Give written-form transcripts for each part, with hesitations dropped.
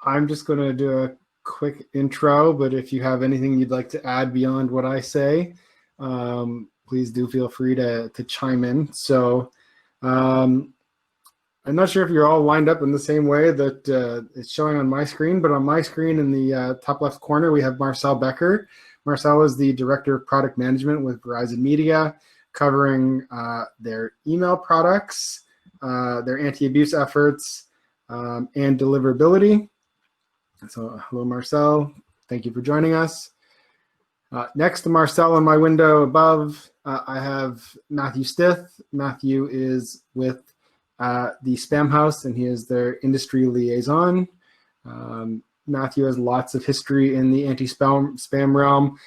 I'm just going to do a quick intro, but if you have anything you'd like to add beyond what I say, please do feel free to chime in. So I'm not sure if you're all lined up in the same way that it's showing on my screen, but on my screen in the top left corner, we have Marcel Becker. Marcel is the Director of Product Management with Verizon Media, covering their email products, their anti-abuse efforts, and deliverability. So hello, Marcel. Thank you for joining us. Next to Marcel on my window above, I have Matthew Stith. Matthew is with the Spamhaus, and he is their industry liaison. Matthew has lots of history in the anti-spam realm,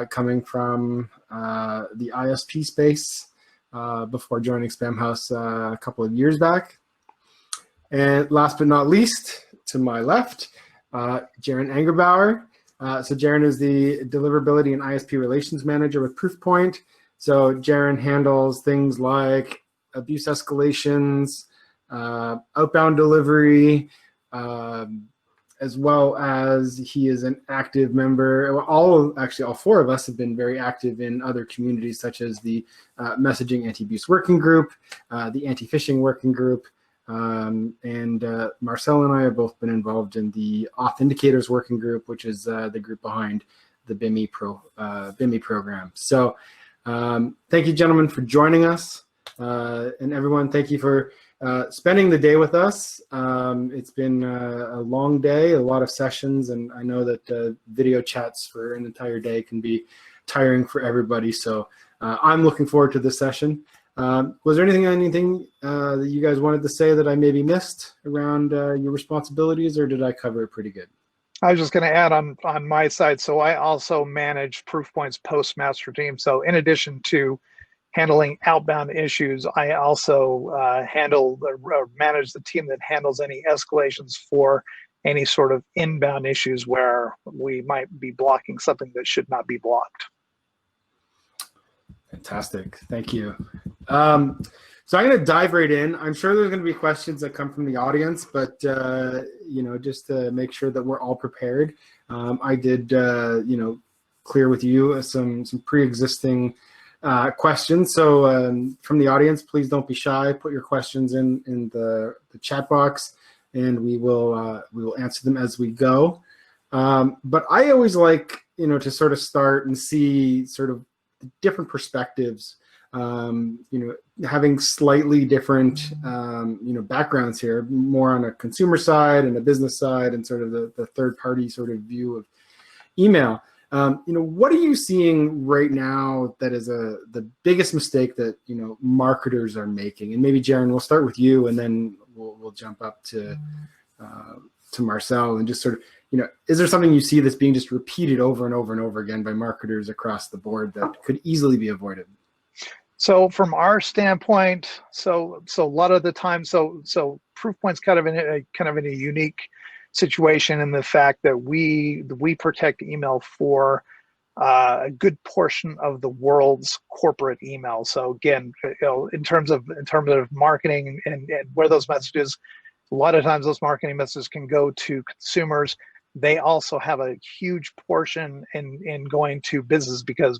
coming from the ISP space before joining Spamhaus a couple of years back. And last but not least, to my left, Jaren Angerbauer. So Jaren is the Deliverability and ISP Relations Manager with Proofpoint. So Jaren handles things like abuse escalations, outbound delivery, as well as he is an active member. All four of us have been very active in other communities, such as the Messaging Anti-Abuse Working Group, the Anti-Phishing Working Group, and Marcel and I have both been involved in the Authenticators Working Group, which is the group behind the BIMI program. So thank you, gentlemen, for joining us. And everyone, thank you for spending the day with us. It's been a long day, a lot of sessions, and I know that video chats for an entire day can be tiring for everybody. So I'm looking forward to this session. Was there anything that you guys wanted to say that I maybe missed around your responsibilities, or did I cover it pretty good? I was just going to add on my side. So I also manage Proofpoint's postmaster team. So in addition to handling outbound issues, I also manage the team that handles any escalations for any sort of inbound issues where we might be blocking something that should not be blocked. Fantastic, thank you. So I'm going to dive right in. I'm sure there's going to be questions that come from the audience, but just to make sure that we're all prepared, I did clear with you some pre-existing questions. So from the audience, please don't be shy. Put your questions in the chat box, and we will answer them as we go. But I always like to sort of start and see sort of different perspectives. Having slightly different backgrounds here, more on a consumer side and a business side, and sort of the third party sort of view of email. What are you seeing right now that is the biggest mistake that marketers are making? And maybe Jaren, we'll start with you, and then we'll jump up to Marcel, and just sort of is there something you see that's being just repeated over and over and over again by marketers across the board that could easily be avoided? So from our standpoint, so a lot of the time, so Proofpoint's kind of in a unique situation in the fact that we protect email for a good portion of the world's corporate email. So again, in terms of marketing and where those messages, a lot of times those marketing messages can go to consumers. They also have a huge portion in going to business, because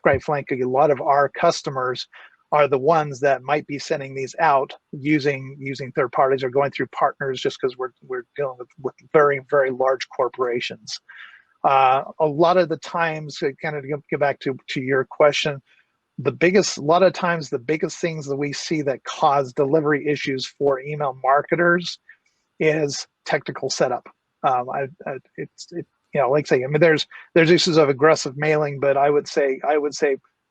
quite frankly, a lot of our customers are the ones that might be sending these out using third parties or going through partners, just because we're dealing with very, very large corporations. A lot of the times, kind of get back to your question, a lot of times the biggest things that we see that cause delivery issues for email marketers is technical setup. Like I say, I mean, there's issues of aggressive mailing, but I would say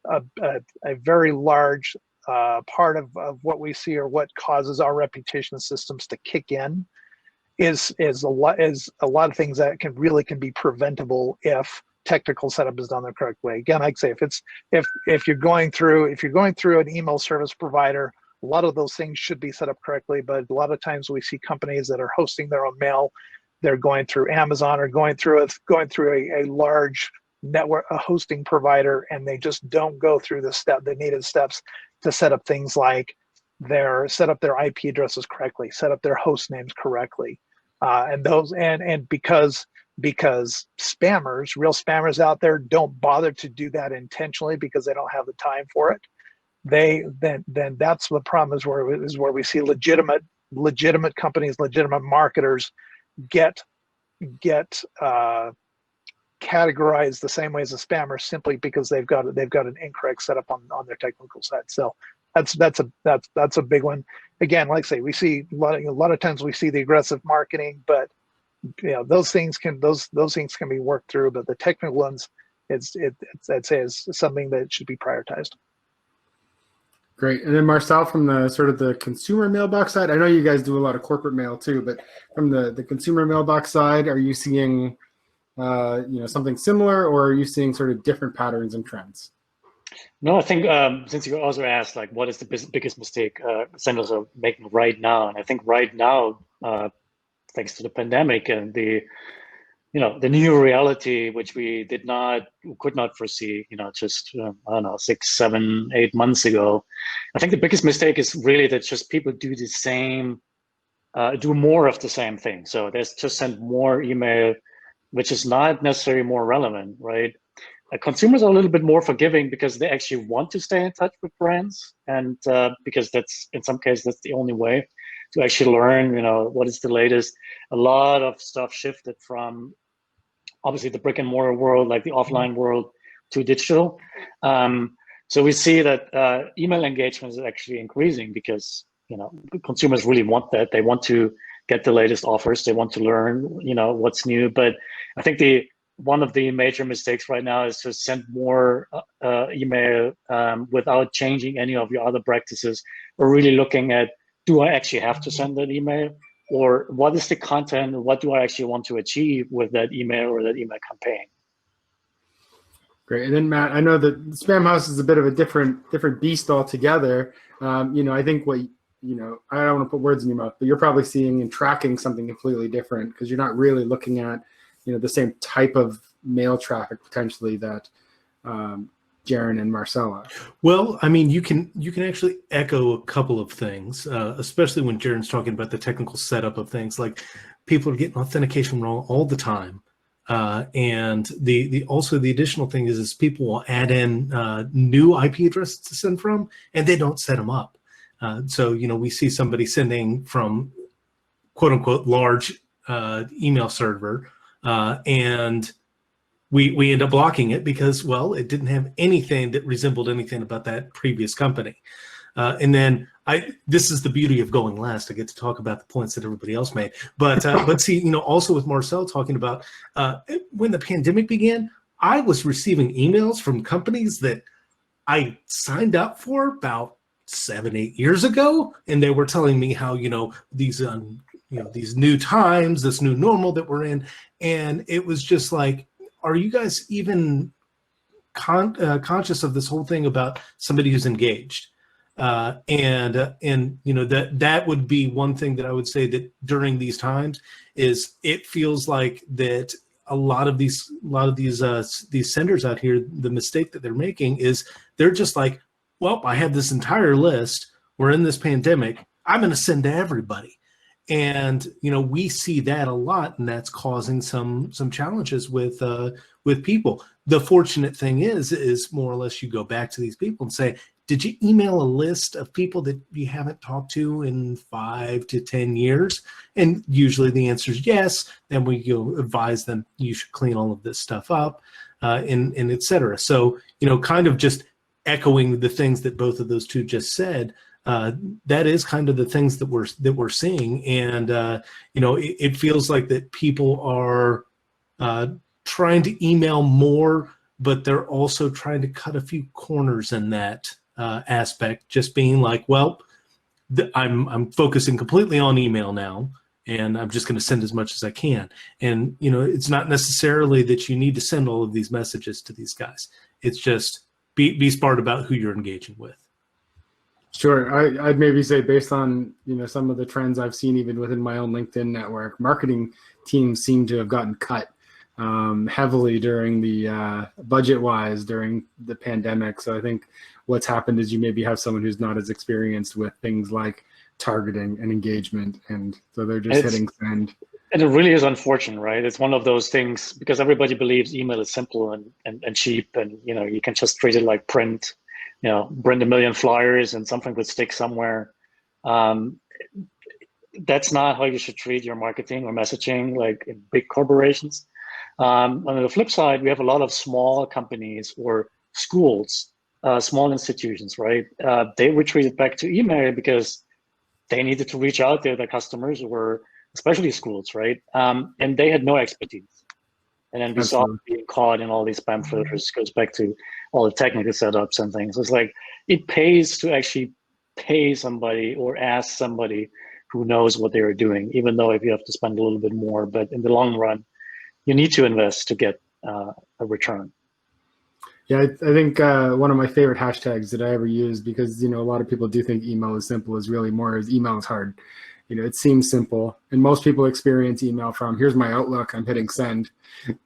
a very large part of what we see, or what causes our reputation systems to kick in, is a lot of things that can be preventable if technical setup is done the correct way. Again, I'd say if you're going through an email service provider, a lot of those things should be set up correctly. But a lot of times we see companies that are hosting their own mail. They're going through Amazon or going through a large network, a hosting provider, and they just don't go through the needed steps to set up things like set up their IP addresses correctly, set up their host names correctly. And because spammers, real spammers out there, don't bother to do that intentionally because they don't have the time for it. Then that's the problem, is where we see legitimate companies, legitimate marketers get categorized the same way as a spammer, simply because they've got an incorrect setup on their technical side. So that's a big one. Again, like I say, we see a lot of times we see the aggressive marketing, but those things can be worked through. But the technical ones, I'd say is something that should be prioritized. Great. And then Marcel, from the sort of the consumer mailbox side, I know you guys do a lot of corporate mail too, but from the consumer mailbox side, are you seeing something similar, or are you seeing sort of different patterns and trends? No, I think since you also asked, like, what is the biggest mistake senders are making right now? And I think right now, thanks to the pandemic and the new reality, which we could not foresee, just, I don't know, 6, 7, 8 months ago. I think the biggest mistake is really that just people do the same, do more of the same thing. So there's just send more email, which is not necessarily more relevant, right? Consumers are a little bit more forgiving because they actually want to stay in touch with brands, and because that's, in some cases, that's the only way to actually learn, what is the latest. A lot of stuff shifted from obviously the brick and mortar world, like the offline world, to digital. So we see that email engagement is actually increasing because consumers really want that. They want to get the latest offers. They want to learn what's new. But I think one of the major mistakes right now is to send more email without changing any of your other practices. We're really looking at, do I actually have to send that email? Or what is the content? What do I actually want to achieve with that email or that email campaign? Great. And then Matt, I know that Spamhaus is a bit of a different beast altogether. I think what, I don't want to put words in your mouth, but you're probably seeing and tracking something completely different, because you're not really looking at, the same type of mail traffic potentially that Jaren and Marcel are. Well, I mean, you can actually echo a couple of things, especially when Jaren's talking about the technical setup of things. Like, people are getting authentication wrong all the time, and also the additional thing is people will add in new IP addresses to send from, and they don't set them up. So we see somebody sending from quote unquote large email server, and we end up blocking it because, well, it didn't have anything that resembled anything about that previous company. And then this is the beauty of going last. I get to talk about the points that everybody else made. But see, also with Marcel talking about when the pandemic began, I was receiving emails from companies that I signed up for about 7, 8 years ago, and they were telling me how these these new times, this new normal that we're in, and it was just like, are you guys even conscious of this whole thing about somebody who's engaged? And that would be one thing that I would say, that during these times is, it feels like that a lot of these senders out here, the mistake that they're making is they're just like, well, I have this entire list. We're in this pandemic. I'm going to send to everybody. And we see that a lot, and that's causing some challenges with people. The fortunate thing is more or less you go back to these people and say, did you email a list of people that you haven't talked to in 5 to 10 years? And usually the answer is yes. Then we advise them, you should clean all of this stuff up, and et cetera. So kind of just echoing the things that both of those two just said. That is kind of the things that we're seeing, and it feels like that people are trying to email more, but they're also trying to cut a few corners in that aspect. Just being like, well, I'm focusing completely on email now, and I'm just going to send as much as I can. And it's not necessarily that you need to send all of these messages to these guys. It's just be smart about who you're engaging with. Sure. I'd maybe say, based on some of the trends I've seen even within my own LinkedIn network, marketing teams seem to have gotten cut heavily during the budget-wise during the pandemic. So I think what's happened is you maybe have someone who's not as experienced with things like targeting and engagement, and so they're just hitting send. And it really is unfortunate, right? It's one of those things because everybody believes email is simple and cheap, and you can just treat it like print, print a million flyers and something would stick somewhere. That's not how you should treat your marketing or messaging, like in big corporations. On the flip side, we have a lot of small companies or schools, small institutions, right? They retreated back to email because they needed to reach out to their customers, or especially schools, right? And they had no expertise. And then we saw being caught in all these spam filters. Goes back to all the technical setups and things. It's like it pays to actually pay somebody or ask somebody who knows what they are doing, even though if you have to spend a little bit more. But in the long run, you need to invest to get a return. Yeah, I think one of my favorite hashtags that I ever use, because a lot of people do think email is simple, is really more as email is hard. It seems simple, and most people experience email from here's my Outlook, I'm hitting send,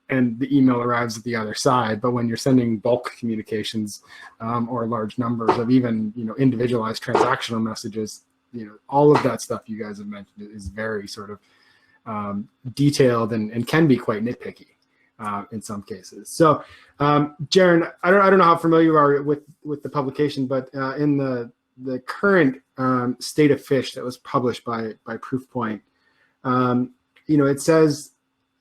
and the email arrives at the other side. But when you're sending bulk communications or large numbers of even individualized transactional messages, all of that stuff you guys have mentioned is very sort of detailed and can be quite nitpicky in some cases. So, Jaren, I don't know how familiar you are with the publication, but in the current state of fish that was published by Proofpoint, it says,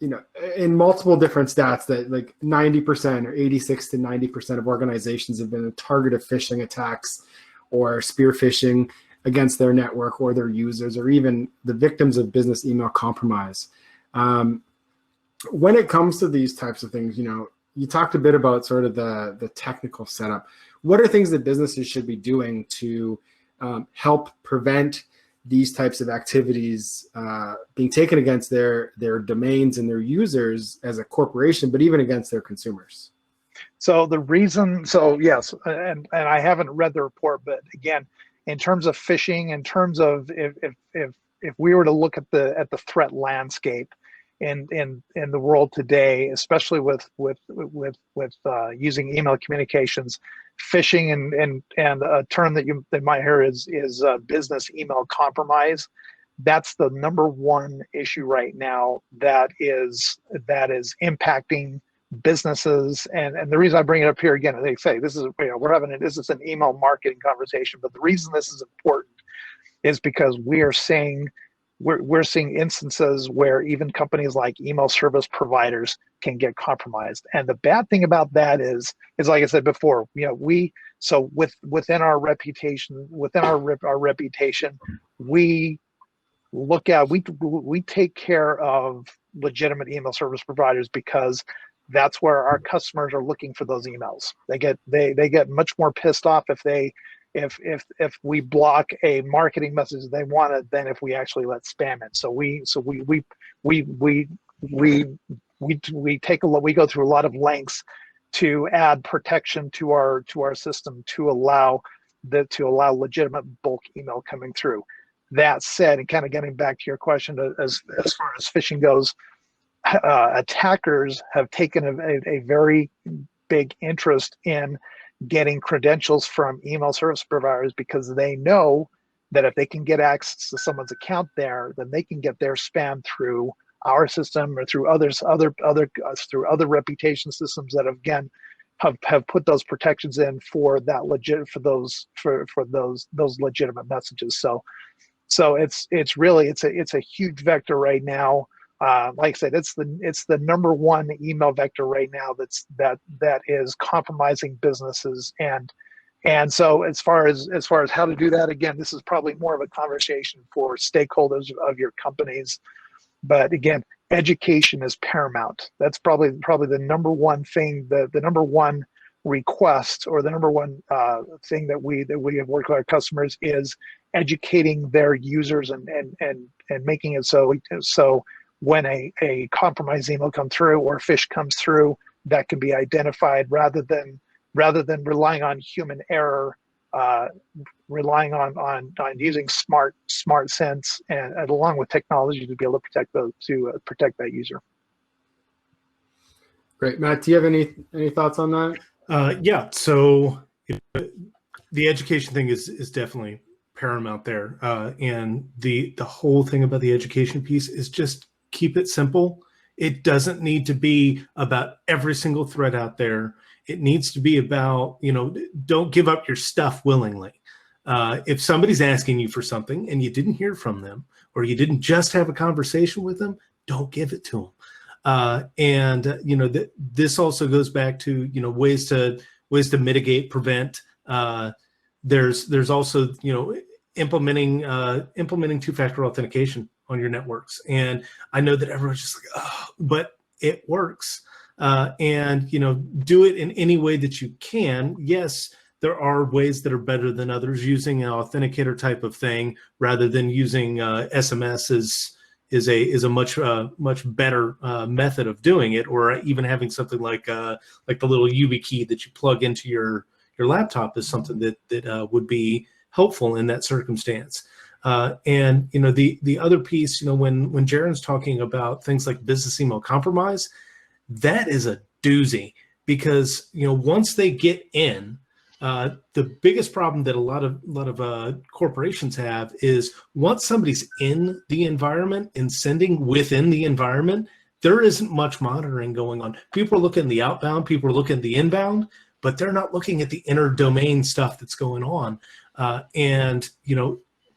in multiple different stats that like 90% or 86 to 90% of organizations have been a target of phishing attacks or spear phishing against their network or their users, or even the victims of business email compromise. When it comes to these types of things, you talked a bit about sort of the technical setup. What are things that businesses should be doing to help prevent these types of activities being taken against their domains and their users as a corporation, but even against their consumers? So yes, and I haven't read the report, but again, in terms of phishing, in terms of if we were to look at the threat landscape in the world today, especially with using email communications, phishing and a term that they might hear is business email compromise. That's the number one issue right now that is impacting businesses. And the reason I bring it up here again, they say this is this is an email marketing conversation, but the reason this is important is because we're seeing instances where even companies like email service providers can get compromised. And the bad thing about that is like I said before, within our reputation, we take care of legitimate email service providers because that's where our customers are looking for those emails. They get much more pissed off if we block a marketing message they wanted than if we actually let spam it. So we go through a lot of lengths to add protection to our system to allow legitimate bulk email coming through. That said, and kind of getting back to your question as far as phishing goes, attackers have taken a very big interest in getting credentials from email service providers because they know that if they can get access to someone's account there, then they can get their spam through our system or through other reputation systems that have put those protections in for those legitimate messages. So it's a huge vector right now. Like I said, it's the number one email vector right now that is compromising businesses, and so as far as how to do that, again, this is probably more of a conversation for stakeholders of your companies. But again, education is paramount. That's probably the number one thing, the number one request, or the number one thing that we have worked with our customers is educating their users and making it so when a compromised email comes through or phish comes through, that can be identified rather than relying on human error, relying on using smart sense and along with technology to be able to protect that user. Great, Matt. Do you have any thoughts on that? Yeah. So the education thing is definitely paramount there, and the whole thing about the education piece is just keep it simple. It doesn't need to be about every single thread out there. It needs to be about, don't give up your stuff willingly. If somebody's asking you for something and you didn't hear from them, or you didn't just have a conversation with them, don't give it to them. This also goes back to, ways to mitigate, prevent. There's also, implementing two-factor authentication on your networks. And I know that everyone's just like, oh, but it works. Do it in any way that you can. Yes, there are ways that are better than others. Using an authenticator type of thing rather than using SMS is a much better method of doing it, or even having something like the little YubiKey that you plug into your laptop is something that would be helpful in that circumstance. The other piece, when Jaren's talking about things like business email compromise, that is a doozy, because once they get in, the biggest problem that a lot of corporations have is once somebody's in the environment and sending within the environment, there isn't much monitoring going on. People are looking at the outbound, people are looking at the inbound, but they're not looking at the inner domain stuff that's going on.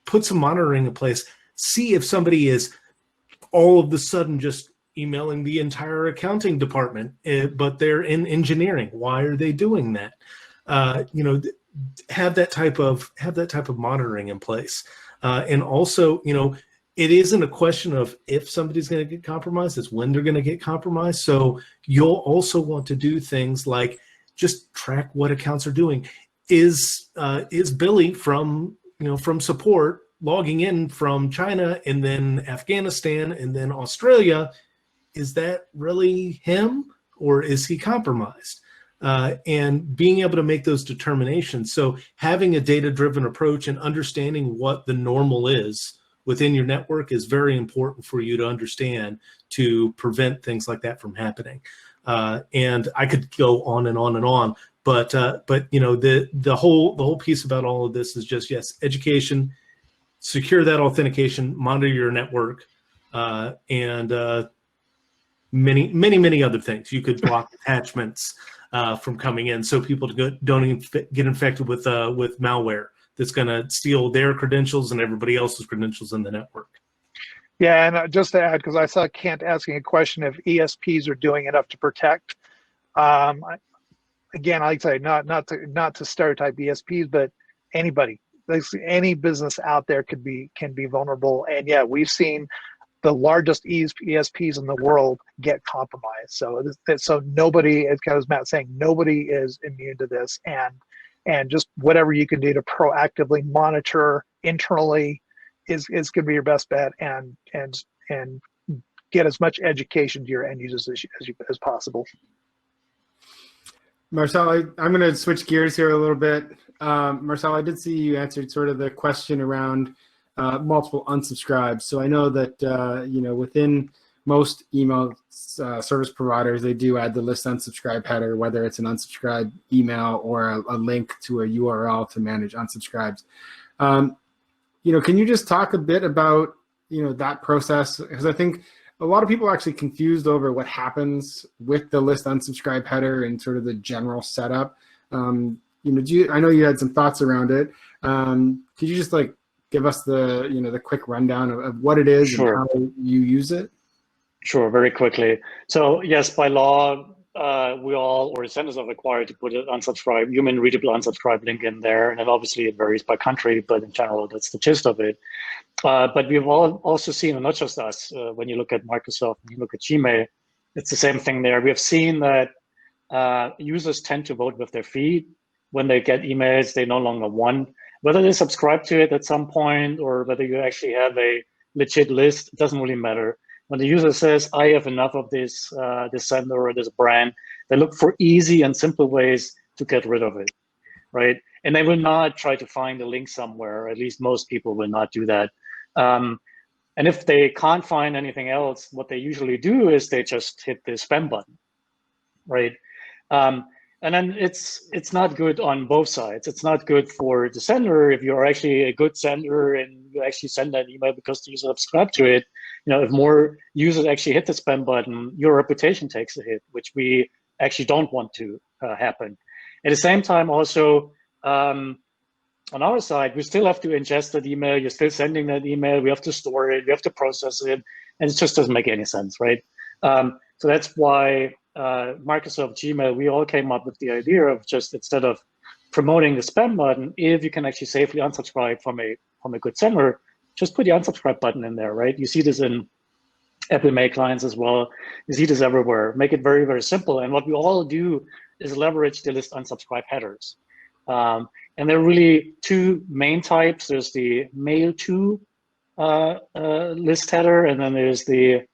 Put some monitoring in place. See if somebody is all of the sudden just emailing the entire accounting department, but they're in engineering. Why are they doing that? Have that type of monitoring in place. And also, it isn't a question of if somebody's going to get compromised, it's when they're going to get compromised. So you'll also want to do things like just track what accounts are doing. Is Billy from support logging in from China and then Afghanistan and then Australia? Is that really him, or is he compromised? And being able to make those determinations. So having a data-driven approach and understanding what the normal is within your network is very important for you to understand to prevent things like that from happening. And I could go on and on and on, but the whole piece about all of this is just, yes, education, secure that authentication, monitor your network, and many other things. You could block attachments from coming in, so people don't get infected with malware that's going to steal their credentials and everybody else's credentials in the network. Yeah, and just to add, because I saw Kent asking a question if ESPs are doing enough to protect. Again, I like to say not to stereotype ESPs, but anybody, any business out there can be vulnerable. And yeah, we've seen the largest ESPs in the world get compromised. So nobody, as kind of Matt saying, nobody is immune to this. And just whatever you can do to proactively monitor internally is going to be your best bet, and get as much education to your end users as possible. Marcel, I'm going to switch gears here a little bit. Marcel, I did see you answered sort of the question around multiple unsubscribes. So I know that within most email service providers, they do add the list unsubscribe header, whether it's an unsubscribe email or a link to a URL to manage unsubscribes. Can you just talk a bit about that process? Because I think a lot of people are actually confused over what happens with the list unsubscribe header and sort of the general setup. I know you had some thoughts around it. Could you just give us the quick rundown of what it is? Sure. And how you use it? Sure, very quickly. So yes, by law, we all, or senders, are required to put an unsubscribe, human readable unsubscribe link in there. And then obviously it varies by country, but in general, that's the gist of it. But we've also seen, and not just us, when you look at Microsoft, when you look at Gmail, it's the same thing there. We have seen that users tend to vote with their feet. When they get emails, they no longer want, whether they subscribe to it at some point or whether you actually have a legit list, it doesn't really matter. When the user says, I have enough of this sender or this brand, they look for easy and simple ways to get rid of it, right? And they will not try to find a link somewhere. At least most people will not do that. And if they can't find anything else, what they usually do is they just hit the spam button, right? And then it's not good on both sides. It's not good for the sender if you're actually a good sender and you actually send that email because the user subscribed to it. If more users actually hit the spam button, your reputation takes a hit, which we actually don't want to happen. At the same time, also on our side, we still have to ingest that email. You're still sending that email. We have to store it. We have to process it, and it just doesn't make any sense, right? So that's why Microsoft Gmail, we all came up with the idea of just instead of promoting the spam button, if you can actually safely unsubscribe from a good sender, just put the unsubscribe button in there, right? You see this in Apple Mail clients as well. You see this everywhere. Make it very, very simple. And what we all do is leverage the list unsubscribe headers. And there are really two main types. There's the mail to list header, and then there's the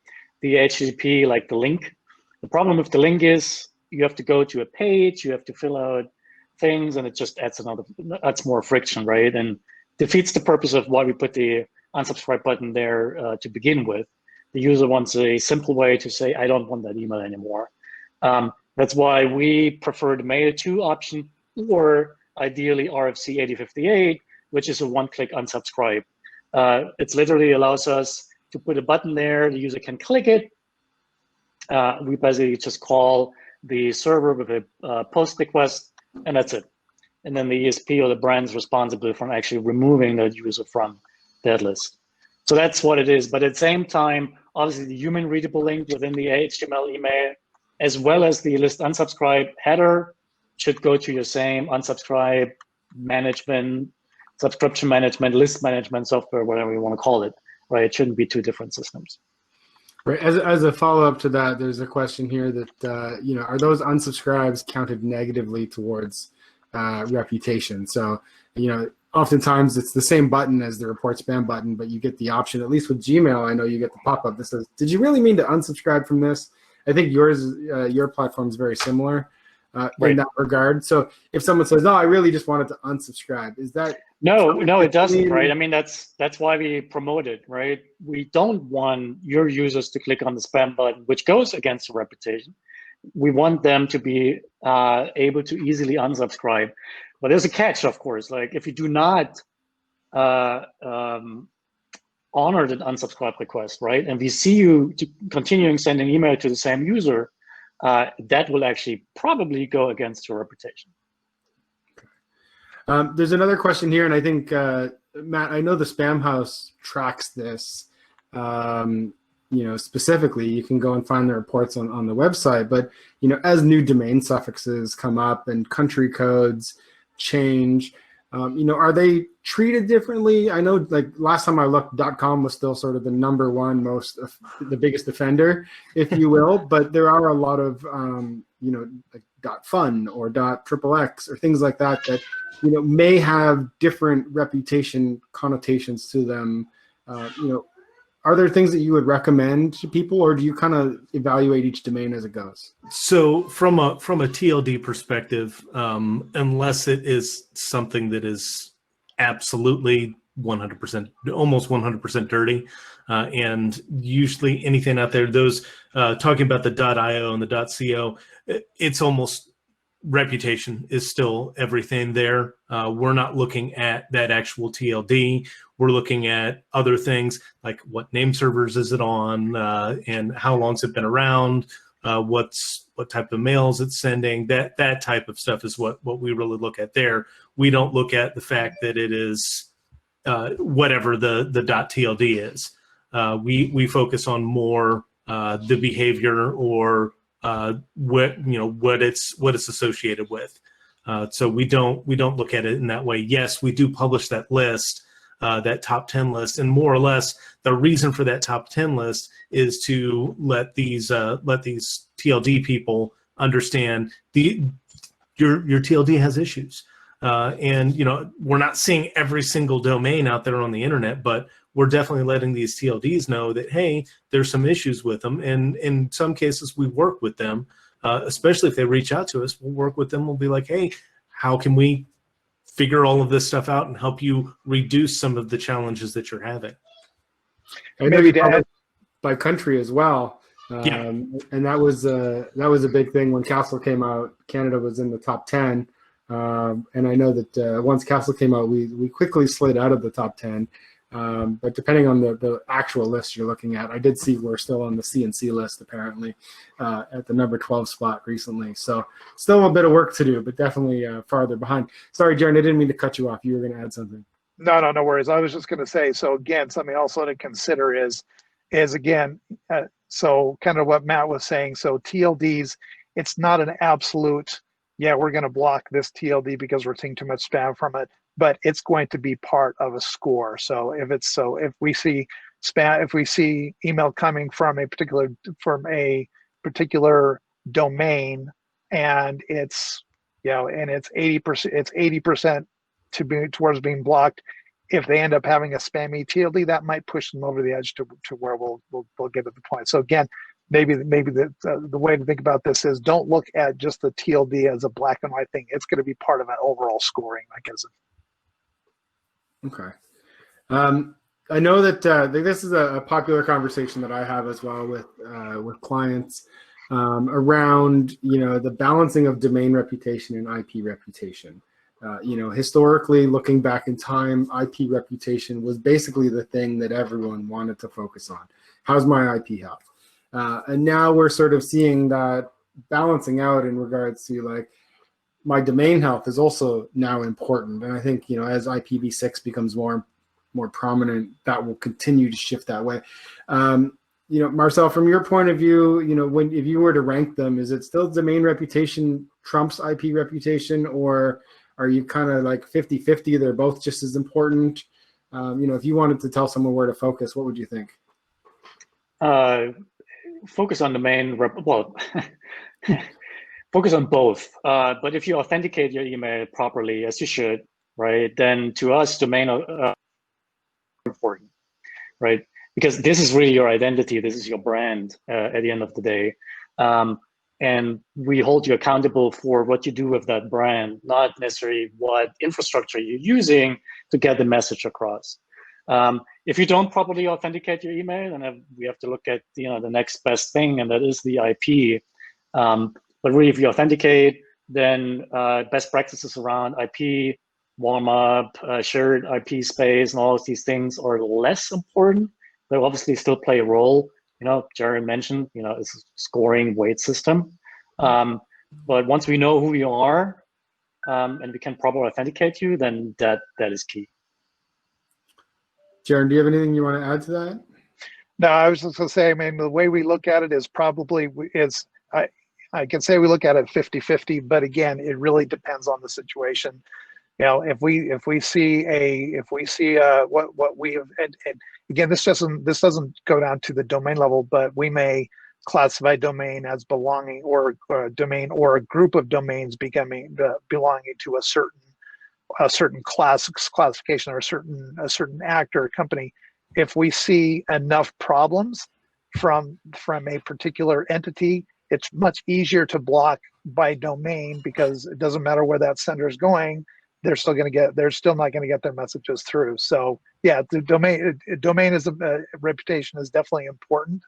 HTTP, like the link. The problem with the link is you have to go to a page, you have to fill out things, and it just adds more friction, right? And defeats the purpose of why we put the unsubscribe button there to begin with. The user wants a simple way to say, I don't want that email anymore. That's why we prefer the mail to option, or ideally RFC 8058, which is a one-click unsubscribe. It literally allows us to put a button there, the user can click it. We basically just call the server with a post request, and that's it. And then the ISP or the brand is responsible for actually removing that user from that list. So that's what it is. But at the same time, obviously the human readable link within the HTML email, as well as the list unsubscribe header, should go to your same unsubscribe management, subscription management, list management software, whatever you want to call it, right? It shouldn't be two different systems. Right. As a follow-up to that, there's a question here that, are those unsubscribes counted negatively towards reputation? So, oftentimes it's the same button as the report spam button, but you get the option, at least with Gmail, I know you get the pop-up that says, did you really mean to unsubscribe from this? I think your platform is very similar in that regard. So if someone says, no, I really just wanted to unsubscribe, is that? No, it doesn't, right? I mean, that's why we promote it, right? We don't want your users to click on the spam button, which goes against the reputation. We want them to be able to easily unsubscribe. But there's a catch, of course. Like if you do not honor the unsubscribe request, right? And we see you continuing sending email to the same user, that will actually probably go against your reputation. There's another question here, and I think, Matt, I know the Spamhaus tracks this, specifically. You can go and find the reports on the website, but, as new domain suffixes come up and country codes change, are they treated differently? I know, like, last time I looked, .com was still sort of the #1 the biggest offender, if you will, but there are a lot of, like .fun or .xxx or things like that may have different reputation connotations to them. Are there things that you would recommend to people, or do you kind of evaluate each domain as it goes? So from a TLD perspective, unless it is something that is absolutely 100%, almost 100% dirty, and usually anything out there, those talking about the .io and the .co, it's almost reputation is still everything there. We're not looking at that actual TLD. We're looking at other things like what name servers is it on, and how long's it been around, what type of mails it's sending. That type of stuff is what we really look at there. We don't look at the fact that it is whatever the .tld is. We focus on more the behavior or what it's associated with. So we don't look at it in that way. Yes, we do publish that list, that top 10 list, and more or less the reason for that top 10 list is to let these TLD people understand your TLD has issues. And we're not seeing every single domain out there on the internet, but we're definitely letting these TLDs know that, hey, there's some issues with them. And in some cases, we work with them, especially if they reach out to us. We'll work with them. We'll be like, hey, how can we figure all of this stuff out and help you reduce some of the challenges that you're having? And maybe by country as well. And that was a big thing when Castle came out. Canada was in the top 10, and I know that once Castle came out, we quickly slid out of the top 10. But depending on the actual list you're looking at, I did see we're still on the CNC list apparently at the number 12 spot recently. So still a bit of work to do, but definitely farther behind. Sorry, Jaren, I didn't mean to cut you off. You were going to add something. No worries. I was just going to say, so again, something also to consider is again, so kind of what Matt was saying. So TLDs, it's not an absolute, yeah, we're going to block this TLD because we're seeing too much spam from it, but it's going to be part of a score. So if we see spam, if we see email coming from a particular domain, and it's, you know, and it's 80% towards being blocked. If they end up having a spammy TLD, that might push them over the edge to where we'll get to the point. So again, maybe the way to think about this is don't look at just the TLD as a black and white thing. It's going to be part of an overall scoring mechanism. Okay. I know that this is a popular conversation that I have as well with clients around, you know, the balancing of domain reputation and IP reputation. You know, historically, looking back in time, IP reputation was basically the thing that everyone wanted to focus on. How's my IP health? And now we're sort of seeing that balancing out in regards to, like, my domain health is also now important. And I think, you know, as IPv6 becomes more prominent, that will continue to shift that way. You know, Marcel, from your point of view, you know, if you were to rank them, is it still domain reputation trumps IP reputation, or are you kind of like 50-50? They're both just as important. You know, if you wanted to tell someone where to focus, what would you think? Focus on domain, well, focus on both. But if you authenticate your email properly, as you should, right, then to us, domain are important, right? Because this is really your identity. This is your brand at the end of the day. And we hold you accountable for what you do with that brand, not necessarily what infrastructure you're using to get the message across. If you don't properly authenticate your email, then we have to look at, you know, the next best thing, and that is the IP. But really, if you authenticate, then best practices around IP, warm up, shared IP space, and all of these things are less important. They obviously still play a role. You know, Jaren mentioned, you know, it's a scoring weight system. But once we know who you are and we can properly authenticate you, then that is key. Jaren, do you have anything you want to add to that? No, I was just going to say, I mean, the way we look at it is probably I can say we look at it 50-50, but again, it really depends on the situation. You know, if we see what we have, and again, this doesn't go down to the domain level, but we may classify domain as belonging, or a domain or a group of domains belonging to a certain classification, or a certain act or company. If we see enough problems from a particular entity, it's much easier to block by domain, because it doesn't matter where that sender is going. They're still not going to get their messages through. So yeah, the domain is reputation is definitely important.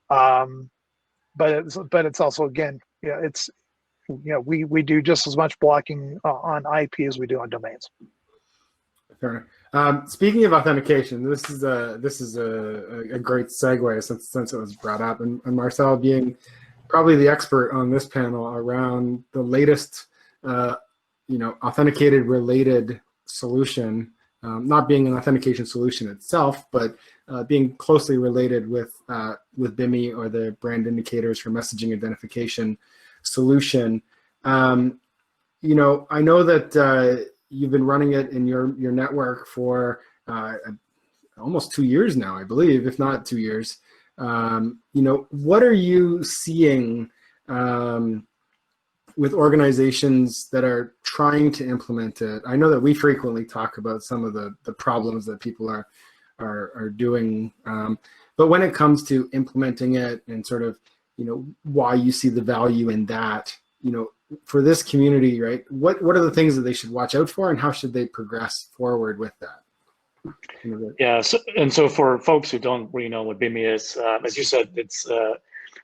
But it's also, again, yeah, it's, you know, we do just as much blocking on IP as we do on domains. Fair enough. Speaking of authentication, this is a great segue since it was brought up, and Marcel, being probably the expert on this panel around the latest, you know, authenticated related solution, not being an authentication solution itself, but being closely related with BIMI, or the brand indicators for messaging identification solution. You know, I know that you've been running it in your network for almost 2 years now, I believe, if not 2 years. You know, what are you seeing with organizations that are trying to implement it? I know that we frequently talk about some of the problems that people are doing, but when it comes to implementing it, and sort of, you know, why you see the value in that, you know, for this community, right? What are the things that they should watch out for, and how should they progress forward with that? Yeah, so for folks who don't really know what BIMI is, as you said, it's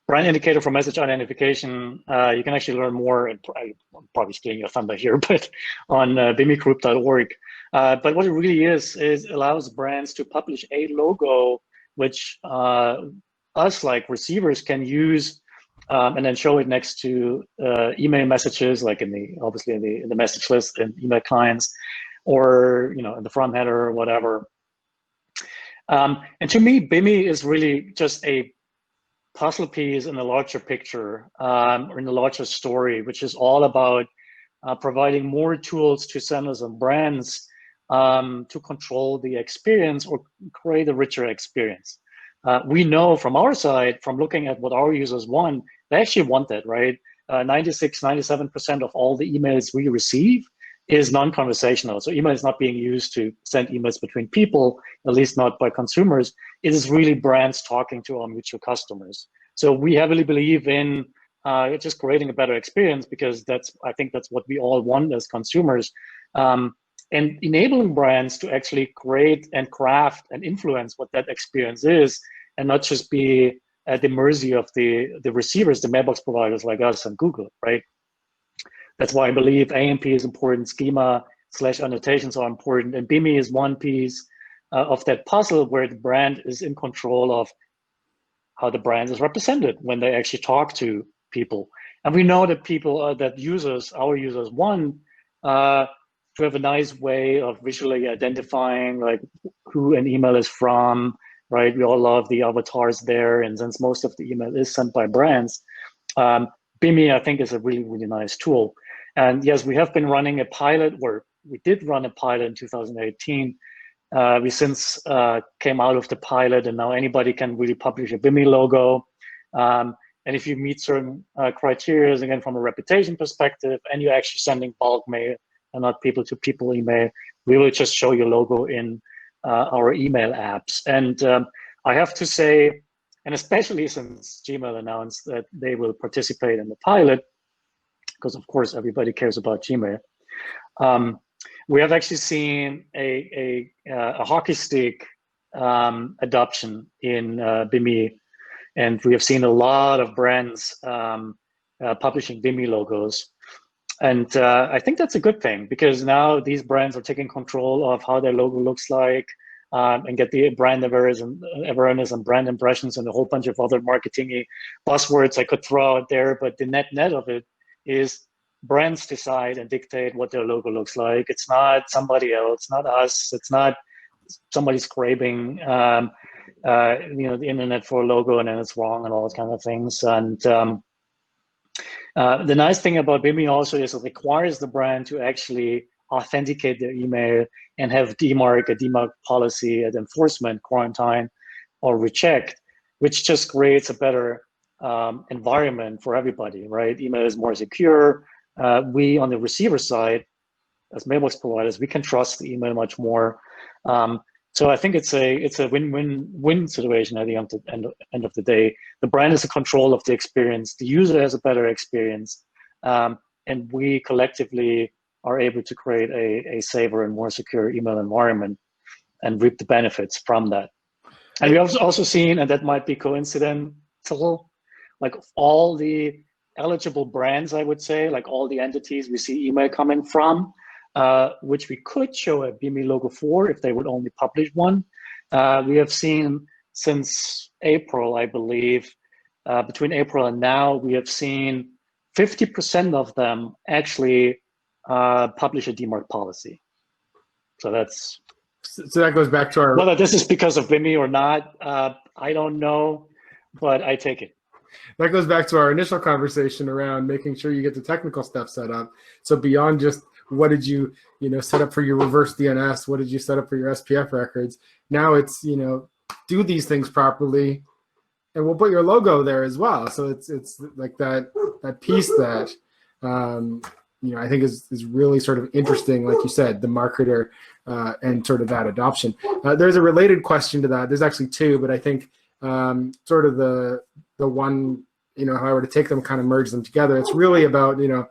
brand indicator for message identification. You can actually learn more, and I'm probably stealing your thunder here, but on bimigroup.org. But what it really is allows brands to publish a logo, which us like receivers can use, and then show it next to email messages, like obviously in the message list and email clients, or in the front header or whatever. And to me, BIMI is really just a puzzle piece in a larger picture, or in a larger story, which is all about providing more tools to senders and brands to control the experience or create a richer experience. We know from our side, from looking at what our users want, they actually want that, right? 96, 97% of all the emails we receive is non-conversational. So email is not being used to send emails between people, at least not by consumers. It is really brands talking to our mutual customers. So we heavily believe in just creating a better experience, because I think that's what we all want as consumers. And enabling brands to actually create and craft and influence what that experience is, and not just be at the mercy of the receivers, the mailbox providers like us and Google, right? That's why I believe AMP is important, schema/annotations are important, and BIMI is one piece of that puzzle where the brand is in control of how the brand is represented when they actually talk to people. And we know that our users want to have a nice way of visually identifying like who an email is from, right? We all love the avatars there, and since most of the email is sent by brands, BIMI I think is a really, really nice tool. And yes, we have been running a pilot, or we did run a pilot in 2018. We since came out of the pilot, and now anybody can really publish a BIMI logo. And if you meet certain criteria, again, from a reputation perspective, and you're actually sending bulk mail and not people-to-people email, we will just show your logo in our email apps. And I have to say, and especially since Gmail announced that they will participate in the pilot, because of course everybody cares about Gmail, we have actually seen a hockey stick adoption in BIMI, and we have seen a lot of brands publishing BIMI logos. And I think that's a good thing, because now these brands are taking control of how their logo looks like, and get the brand awareness and brand impressions and a whole bunch of other marketing buzzwords I could throw out there. But the net of it is brands decide and dictate what their logo looks like. It's not somebody else, not us. It's not somebody scraping the internet for a logo and then it's wrong and all those kind of things. And the nice thing about BIMI also is it requires the brand to actually authenticate their email and have a DMARC policy at enforcement, quarantine, or reject, which just creates a better environment for everybody, right? Email is more secure. We, on the receiver side, as mailbox providers, we can trust the email much more. So I think it's a win-win-win situation at the end of the day. The brand is in control of the experience. The user has a better experience, and we collectively are able to create a safer and more secure email environment and reap the benefits from that. And we have also seen, and that might be coincidental, like all the eligible brands, I would say, like all the entities we see email coming from, which we could show a BIMI logo for if they would only publish one. We have seen since April, I believe, between April and now, we have seen 50% of them actually publish a DMARC policy. So that goes back to our, whether this is because of BIMI or not, I don't know, but I take it. That goes back to our initial conversation around making sure you get the technical stuff set up. So beyond just what did you set up for your reverse DNS, what did you set up for your SPF records, now it's do these things properly, and we'll put your logo there as well. So it's like that piece that I think is really sort of interesting, like you said, the marketer and sort of that adoption. There's a related question to that. There's actually two, but I think sort of the one, if I were to take them, kind of merge them together, it's really about, BIMI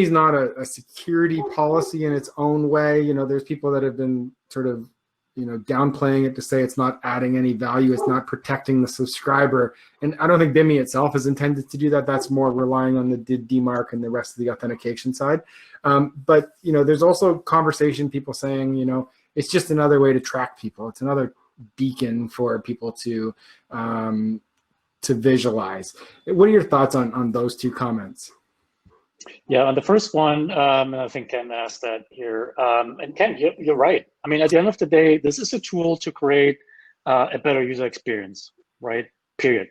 is not a security policy in its own way. There's people that have been sort of downplaying it to say it's not adding any value, it's not protecting the subscriber. And I don't think Bimmy itself is intended to do that. That's more relying on the DMARC and the rest of the authentication side. But there's also conversation, people saying, it's just another way to track people. It's another beacon for people to visualize. What are your thoughts on those two comments? Yeah, on the first one, and I think Ken asked that here. And Ken, you're right. I mean, at the end of the day, this is a tool to create a better user experience, right? Period.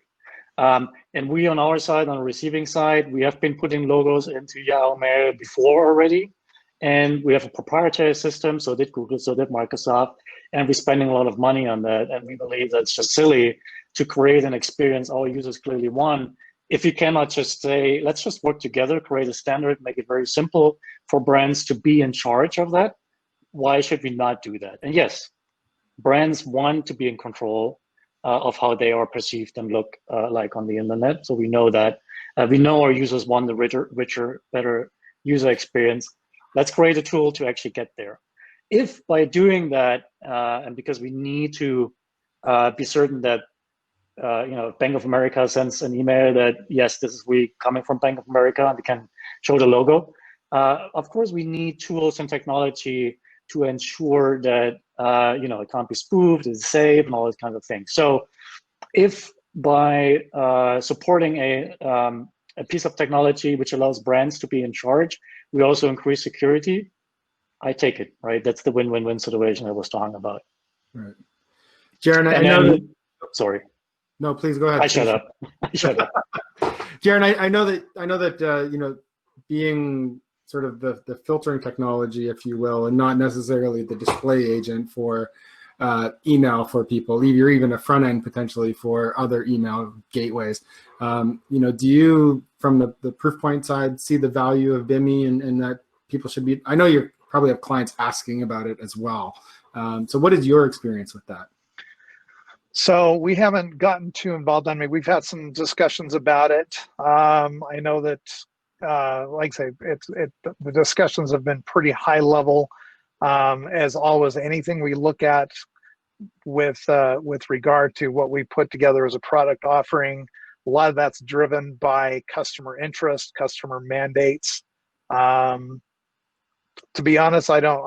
And we on our side, on the receiving side, we have been putting logos into Yahoo Mail before already. And we have a proprietary system, so did Google, so did Microsoft. And we're spending a lot of money on that. And we believe that's just silly to create an experience our users clearly want. If you cannot just say, let's just work together, create a standard, make it very simple for brands to be in charge of that, why should we not do that? And yes, brands want to be in control of how they are perceived and look like on the internet. So we know that. We know our users want the richer, better user experience. Let's create a tool to actually get there. If by doing that, and because we need to be certain that Bank of America sends an email that, yes, this is we coming from Bank of America, and we can show the logo. Of course, we need tools and technology to ensure that, it can't be spoofed, it's safe, and all those kinds of things. So if by supporting a piece of technology which allows brands to be in charge, we also increase security, I take it, right? That's the win-win-win situation I was talking about. Right. Jaren, I know that, sorry. No, please go ahead. I shut up. Jaren, I know that being sort of the filtering technology, if you will, and not necessarily the display agent for email for people, you're even a front end potentially for other email gateways. Do you, from the Proofpoint side, see the value of Bimmy and that people should be? I know you probably have clients asking about it as well. So what is your experience with that? So we haven't gotten too involved. I mean, we've had some discussions about it. I know that, like I say, the discussions have been pretty high level. As always, anything we look at with regard to what we put together as a product offering, a lot of that's driven by customer interest, customer mandates. To be honest, I don't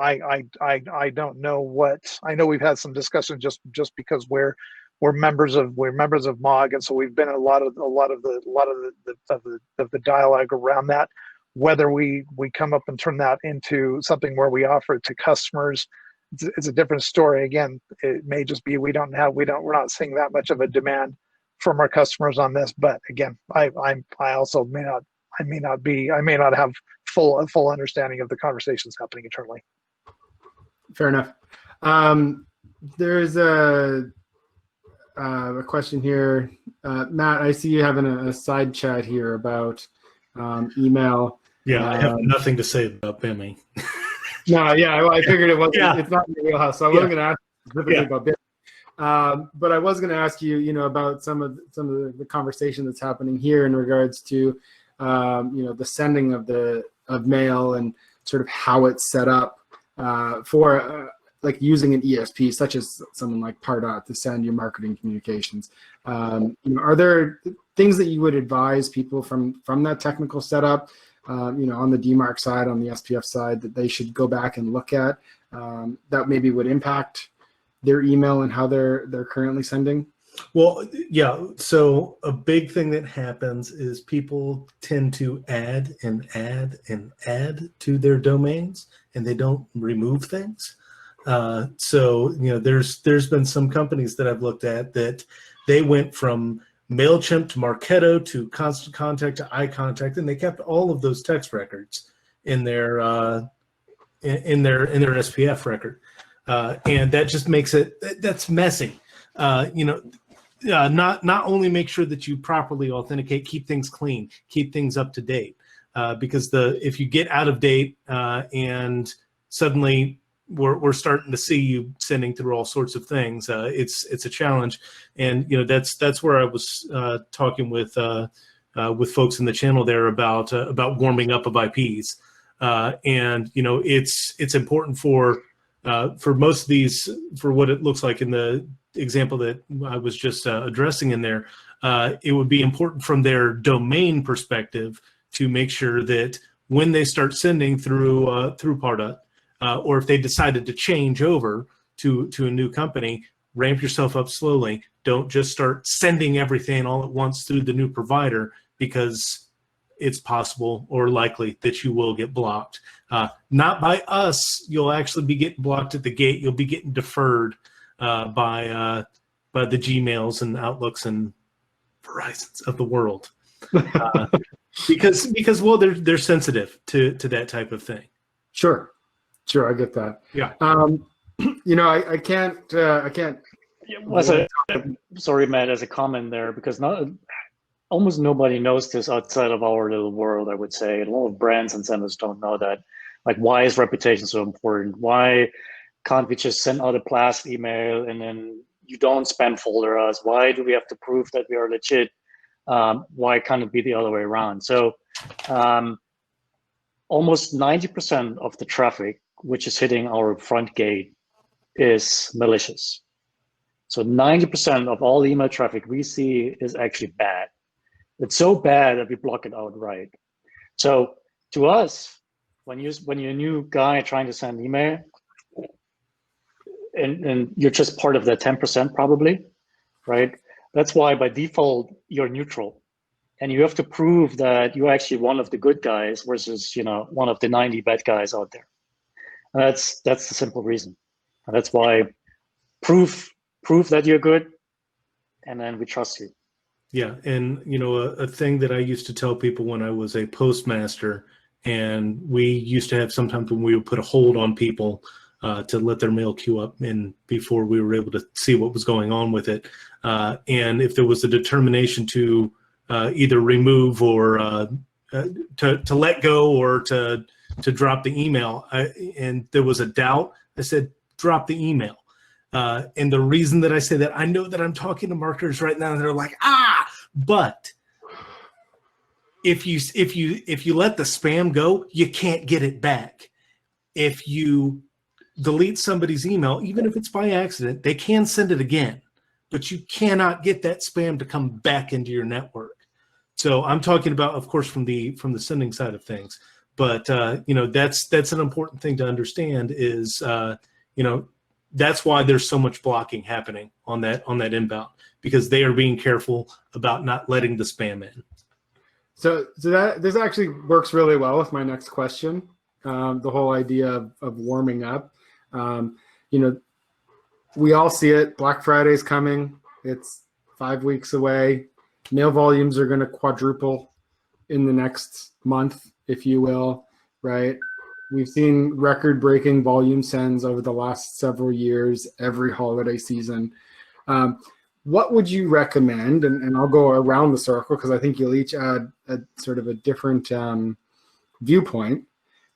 know what. I know we've had some discussion just because we're members of MOG, and so we've been in a lot of the dialogue around that. Whether we come up and turn that into something where we offer it to customers, it's a different story. Again, it may just be we're not seeing that much of a demand from our customers on this. But again, I also may not have full understanding of the conversations happening internally. Fair enough. There's a question here. Matt, I see you having a side chat here about email. Yeah, I have nothing to say about Bimmy. No, yeah, well, I figured it wasn't. Yeah. It's not in your wheelhouse, so I wasn't going to ask specifically about Bimmy. But I was going to ask you, about some of the conversation that's happening here in regards to, the sending of mail and sort of how it's set up for like using an ESP, such as someone like Pardot, to send your marketing communications. Are there things that you would advise people from that technical setup, on the DMARC side, on the SPF side, that they should go back and look at that maybe would impact their email and how they're currently sending? Well, yeah. So a big thing that happens is people tend to add and add and add to their domains, and they don't remove things. So there's been some companies that I've looked at that they went from MailChimp to Marketo to Constant Contact to iContact, and they kept all of those text records in their SPF record, and that just makes that's messy. Not only make sure that you properly authenticate, keep things clean, keep things up to date, because if you get out of date and suddenly we're starting to see you sending through all sorts of things, it's a challenge. And that's where I was talking with folks in the channel there about warming up of IPs, and it's important for For most of these, for what it looks like in the example that I was just addressing in there, it would be important from their domain perspective to make sure that when they start sending through Pardot, or if they decided to change over to a new company, ramp yourself up slowly. Don't just start sending everything all at once through the new provider, because it's possible or likely that you will get blocked. Not by us. You'll actually be getting blocked at the gate. You'll be getting deferred by the Gmails and Outlooks and Verizons of the world, because well, they're sensitive to that type of thing. Sure, I get that. Yeah. I can't. Sorry, Matt, as a comment there, because almost nobody knows this outside of our little world, I would say. A lot of brands and senders don't know that. Like, why is reputation so important? Why can't we just send out a blast email and then you don't spam folder us? Why do we have to prove that we are legit? Why can't it be the other way around? So almost 90% of the traffic which is hitting our front gate is malicious. So 90% of all email traffic we see is actually bad. It's so bad that we block it outright. So to us, when you're a new guy trying to send email, and you're just part of that 10% probably, right? That's why by default you're neutral, and you have to prove that you're actually one of the good guys versus one of the 90 bad guys out there. And that's the simple reason. And that's why prove that you're good, and then we trust you. Yeah, and a thing that I used to tell people when I was a postmaster, and we used to have sometimes when we would put a hold on people to let their mail queue up in before we were able to see what was going on with it. And if there was a determination to either remove or to let go or to drop the email, and there was a doubt, I said, drop the email. And the reason that I say that, I know that I'm talking to marketers right now and they're like, but if you let the spam go, you can't get it back. If you delete somebody's email, even if it's by accident, they can send it again, but you cannot get that spam to come back into your network. So I'm talking about, of course, from the sending side of things, but that's an important thing to understand is that's why there's so much blocking happening on that inbound, because they are being careful about not letting the spam in. So that this actually works really well with my next question. The whole idea of warming up. We all see it. Black Friday's coming. It's 5 weeks away. Mail volumes are going to quadruple in the next month, if you will, right? We've seen record-breaking volume sends over the last several years, every holiday season. What would you recommend? And I'll go around the circle because I think you'll each add a sort of a different viewpoint,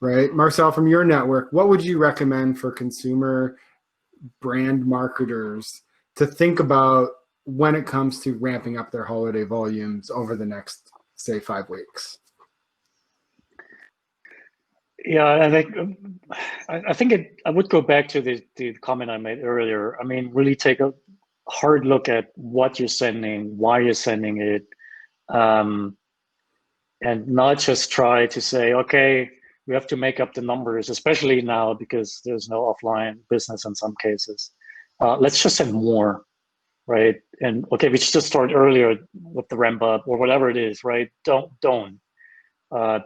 right? Marcel, from your network, what would you recommend for consumer brand marketers to think about when it comes to ramping up their holiday volumes over the next, say, 5 weeks? Yeah, I think I would go back to the comment I made earlier. I mean, really take a hard look at what you're sending, why you're sending it, and not just try to say, okay, we have to make up the numbers, especially now because there's no offline business in some cases. Let's just send more, right? And okay, we should just start earlier with the ramp up or whatever it is, right? Don't.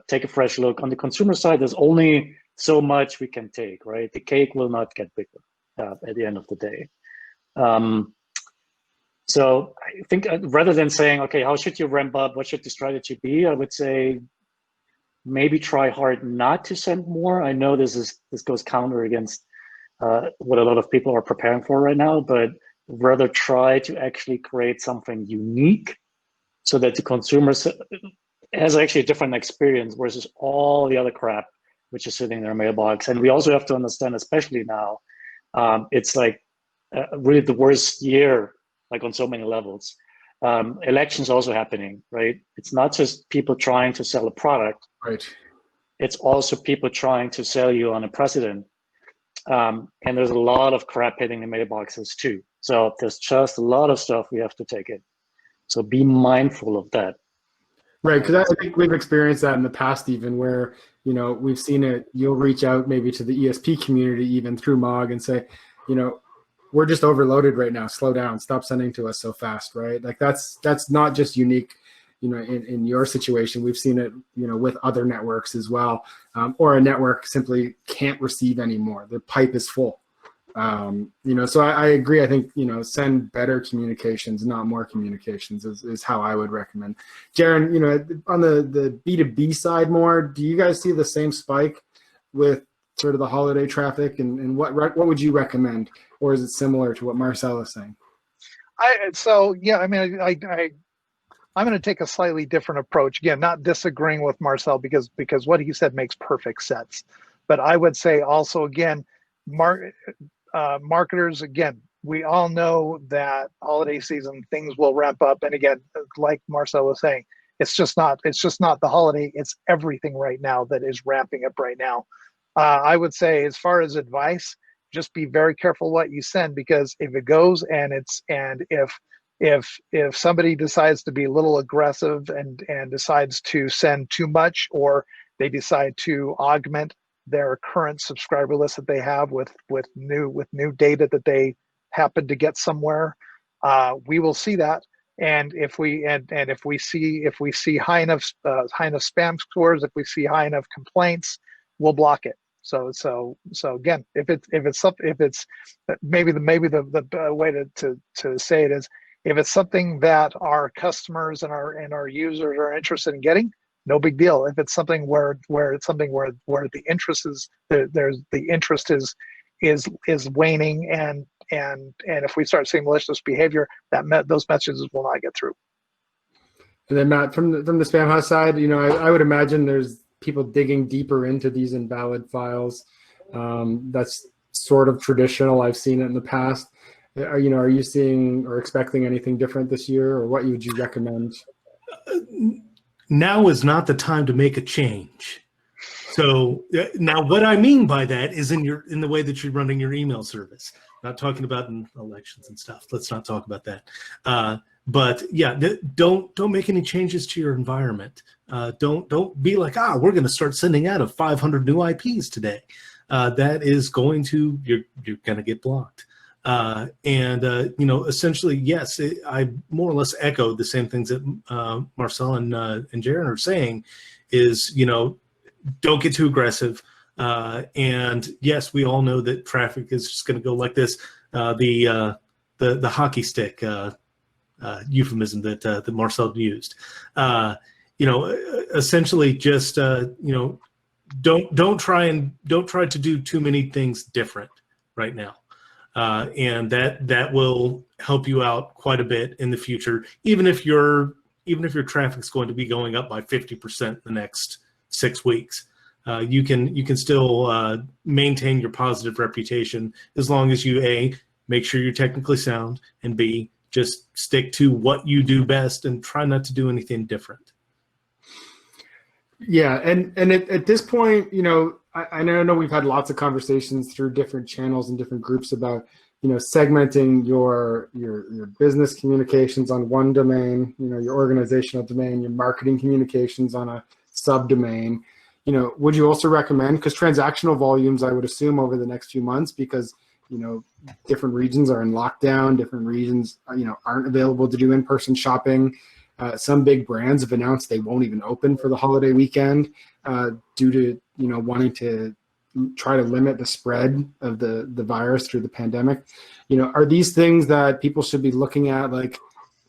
Take a fresh look. On the consumer side, there's only so much we can take, right? The cake will not get bigger at the end of the day. So I think rather than saying, okay, how should you ramp up? What should the strategy be? I would say maybe try hard not to send more. I know this goes counter against what a lot of people are preparing for right now, but rather try to actually create something unique so that the consumers has actually a different experience versus all the other crap which is sitting in their mailbox. And we also have to understand, especially now, it's like really the worst year, like on so many levels. Elections also happening, right? It's not just people trying to sell a product. Right. It's also people trying to sell you on a president. And there's a lot of crap hitting the mailboxes too. So there's just a lot of stuff we have to take in. So be mindful of that. Right, because I think we've experienced that in the past, even where we've seen it. You'll reach out maybe to the ESP community, even through MOG, and say, we're just overloaded right now. Slow down. Stop sending to us so fast. Right, like that's not just unique, in your situation. We've seen it, with other networks as well, or a network simply can't receive anymore. The pipe is full. So I agree. I think, send better communications, not more communications is how I would recommend. Jaren, on the B2B side more, do you guys see the same spike with sort of the holiday traffic, and what would you recommend? Or is it similar to what Marcel is saying? I'm going to take a slightly different approach. Again, not disagreeing with Marcel because what he said makes perfect sense. But I would say also, again, marketers, again, we all know that holiday season things will ramp up. And again, like Marcel was saying, it's just not the holiday, it's everything right now that is ramping up right now. I would say, as far as advice, just be very careful what you send, because if it goes and if somebody decides to be a little aggressive and decides to send too much, or they decide to augment their current subscriber list that they have with new data that they happen to get somewhere, we will see that. And if we see high enough spam scores, if we see high enough complaints, we'll block it. So again, if it's maybe the way to say it is, if it's something that our customers and our users are interested in getting, no big deal. If it's something where the interest is waning, and if we start seeing malicious behavior, those messages will not get through. And then Matt, from the Spamhaus side, I would imagine there's people digging deeper into these invalid files. That's sort of traditional. I've seen it in the past. Are you seeing or expecting anything different this year, or what would you recommend? Now is not the time to make a change. So now what I mean by that is in the way that you're running your email service. Not talking about in elections and stuff. Let's not talk about that. But yeah, don't make any changes to your environment. Don't be like, we're going to start sending out of 500 new IPs today. That is going to, you're going to get blocked. Essentially, yes, I more or less echo the same things that Marcel and Jaren are saying. Is don't get too aggressive. And yes, we all know that traffic is just going to go like this. The hockey stick euphemism that Marcel used. Essentially, just don't try to do too many things different right now. And that will help you out quite a bit in the future, even if your traffic's going to be going up by 50% the next 6 weeks. You can still maintain your positive reputation as long as you A, make sure you're technically sound, and B, just stick to what you do best and try not to do anything different. Yeah, and at this point, I know we've had lots of conversations through different channels and different groups about, segmenting your business communications on one domain, your organizational domain, your marketing communications on a subdomain. Would you also recommend, because transactional volumes, I would assume, over the next few months, because different regions are in lockdown, different regions aren't available to do in-person shopping. Some big brands have announced they won't even open for the holiday weekend due to wanting to try to limit the spread of the virus through the pandemic. Are these things that people should be looking at like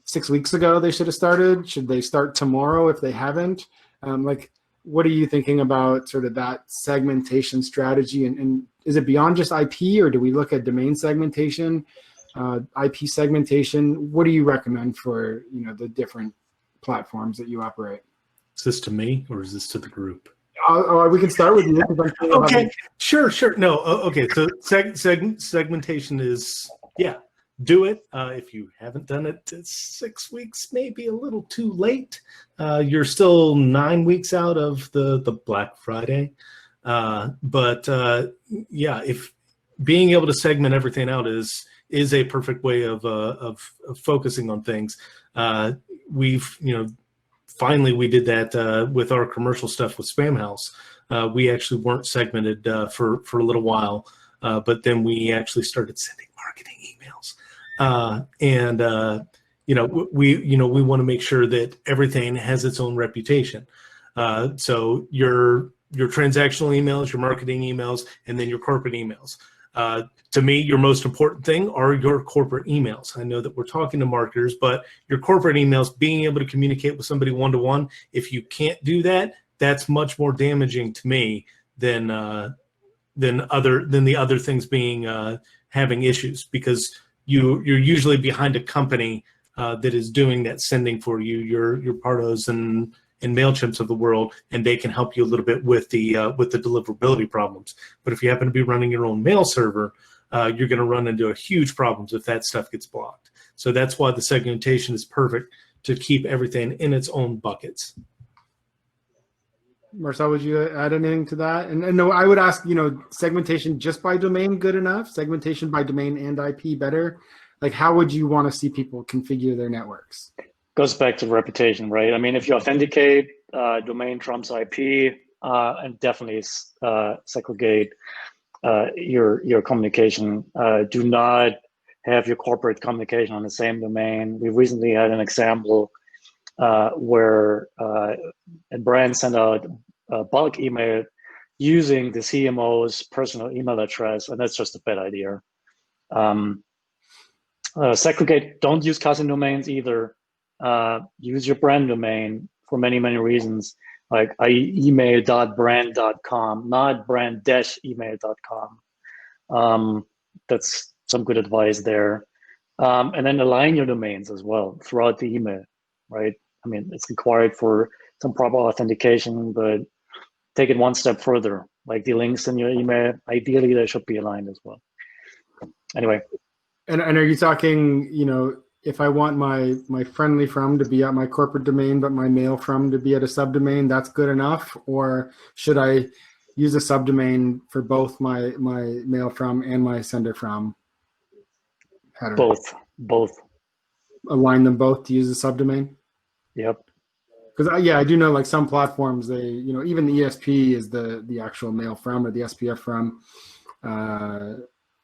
6 weeks ago they should have started? Should they start tomorrow if they haven't? What are you thinking about sort of that segmentation strategy? And is it beyond just IP, or do we look at domain segmentation, IP segmentation? What do you recommend for the different platforms that you operate? Is this to me or is this to the group? We can start with you. Okay, sure. No, okay. So segmentation is, do it. If you haven't done it, it's 6 weeks, maybe a little too late. You're still 9 weeks out of the Black Friday. If being able to segment everything out is a perfect way of focusing on things. We've, finally we did that with our commercial stuff with Spamhaus. We actually weren't segmented for a little while, but then we actually started sending marketing emails. We want to make sure that everything has its own reputation. So your transactional emails, your marketing emails, and then your corporate emails. To me, your most important thing are your corporate emails. I know that we're talking to marketers, but your corporate emails, being able to communicate with somebody one-to-one, if you can't do that, that's much more damaging to me than the other things being having issues, because you're usually behind a company that is doing that sending for you, your Pardos and MailChimps of the world, and they can help you a little bit with the deliverability problems. But if you happen to be running your own mail server, you're going to run into a huge problems if that stuff gets blocked. So that's why the segmentation is perfect, to keep everything in its own buckets. Marcel, would you add anything to that? And no, I would ask, segmentation just by domain good enough? Segmentation by domain and IP better? Like, how would you want to see people configure their networks? Goes back to reputation, right? I mean, if you authenticate, domain trumps IP, and definitely segregate your communication. Do not have your corporate communication on the same domain. We recently had an example where a brand sent out a bulk email using the CMO's personal email address, and that's just a bad idea. Segregate, don't use custom domains either. Use your brand domain for many, many reasons, like email.brand.com, not brand-email.com. That's some good advice there. And then align your domains as well throughout the email, right? I mean, it's required for some proper authentication, but take it one step further. Like the links in your email, ideally they should be aligned as well. Anyway. And are you talking, if I want my friendly from to be at my corporate domain, but my mail from to be at a subdomain, that's good enough? Or should I use a subdomain for both my mail from and my sender from header? Both. Align them both to use a subdomain? Yep. Because I do know, like, some platforms, they, even the ESP is the actual mail from or the SPF from,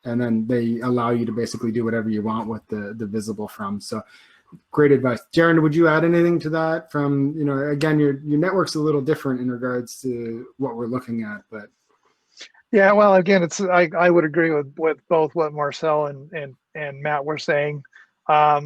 and then they allow you to basically do whatever you want with the visible from. So great advice. Jaren, would you add anything to that? From, again, your network's a little different in regards to what we're looking at, but. Yeah, well, again, I would agree with both what Marcel and Matt were saying. I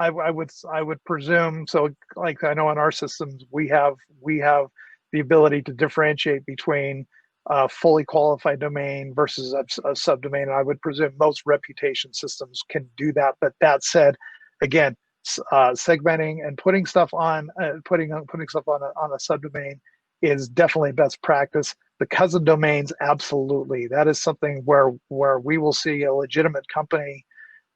would presume, so like, I know in our systems we have the ability to differentiate between a fully qualified domain versus a subdomain. And I would presume most reputation systems can do that. But that said, again, segmenting and putting stuff on putting stuff on a subdomain is definitely best practice. The cousin domains, absolutely. That is something where we will see a legitimate company,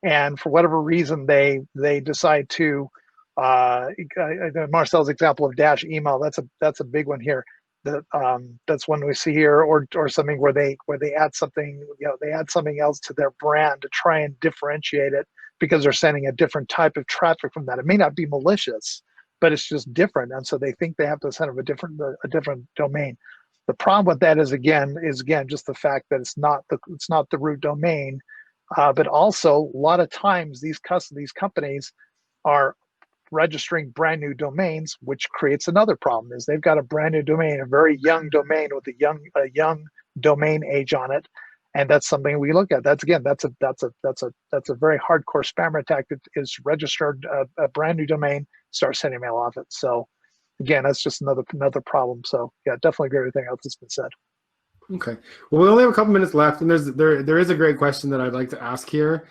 and for whatever reason they decide to. Marcel's example of dash email, that's a big one here. That's one we see here, or something where they add something, they add something else to their brand to try and differentiate it, because they're sending a different type of traffic from that. It may not be malicious, but it's just different, and so they think they have to send a different domain. The problem with that is again just the fact that it's not the root domain, but also a lot of times these companies are registering brand new domains, which creates another problem. Is they've got a brand new domain, a very young domain with a young domain age on it, and that's something we look at. That's a very hardcore spammer attack. That is registered a brand new domain, start sending mail off it. So again, that's just another problem. So yeah, definitely agree with everything else that's been said. Okay. Well, we only have a couple minutes left, and there is a great question that I'd like to ask here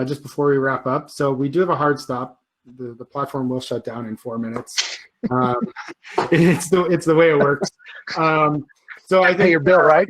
just before we wrap up. So we do have a hard stop. The platform will shut down in 4 minutes. It's the way it works. So I think pay your bill, right?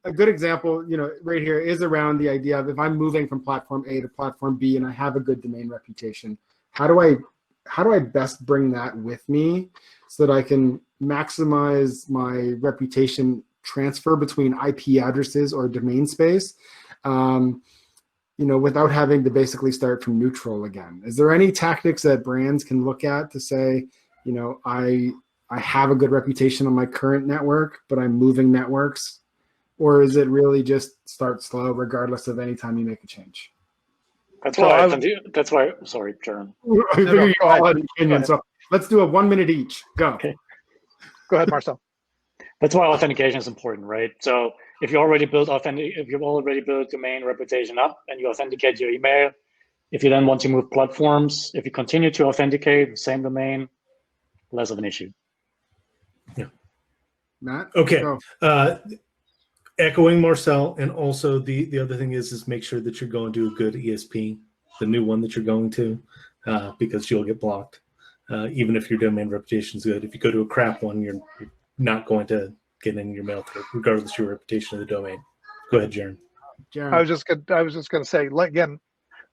A good example, right here is around the idea of if I'm moving from platform A to platform B and I have a good domain reputation, how do I best bring that with me so that I can maximize my reputation transfer between IP addresses or domain space, without having to basically start from neutral again? Is there any tactics that brands can look at to say, I have a good reputation on my current network, but I'm moving networks? Or is it really just start slow regardless of any time you make a change? That's Well, why. I would- That's why. Sorry, Jaren. I figure you go all ahead. had an opinion, so let's do a 1 minute each. Go. Okay. Go ahead, Marcel. That's why authentication is important, right? So if you already built domain reputation up and you authenticate your email, if you then want to move platforms, if you continue to authenticate the same domain, less of an issue. Yeah. Matt? Okay. Go. Echoing Marcel, and also the other thing is make sure that you're going to a good ESP, the new one that you're going to, because you'll get blocked. Even if your domain reputation is good. If you go to a crap one, you're not going to get in your mail through, regardless of your reputation of the domain. Go ahead, Jaren. Jaren. I was just going to say, again,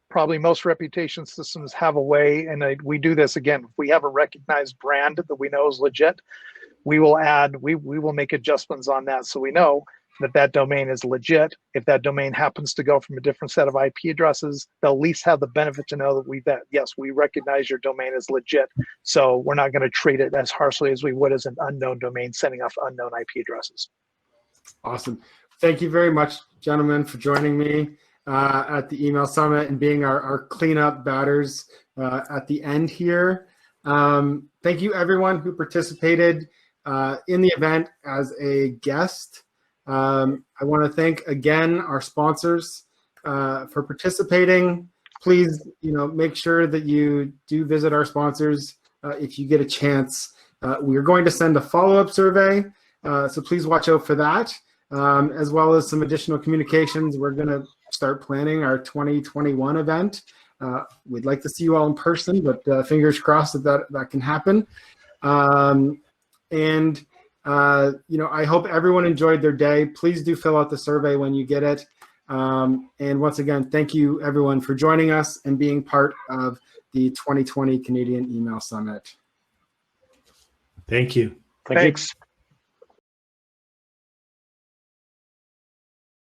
probably most reputation systems have a way, and we do this again. If we have a recognized brand that we know is legit, we will make adjustments on that so we know that domain is legit. If that domain happens to go from a different set of IP addresses, they'll at least have the benefit to know that yes, we recognize your domain is legit. So we're not going to treat it as harshly as we would as an unknown domain sending off unknown IP addresses. Awesome. Thank you very much, gentlemen, for joining me at the email summit and being our cleanup batters at the end here. Thank you, everyone who participated in the event as a guest. I want to thank again our sponsors for participating. Please, make sure that you do visit our sponsors if you get a chance. We are going to send a follow-up survey, so please watch out for that, as well as some additional communications. We're going to start planning our 2021 event. We'd like to see you all in person, but fingers crossed that can happen. I hope everyone enjoyed their day. Please do fill out the survey when you get it. And once again, thank you everyone for joining us and being part of the 2020 Canadian Email Summit. Thank you. Thanks.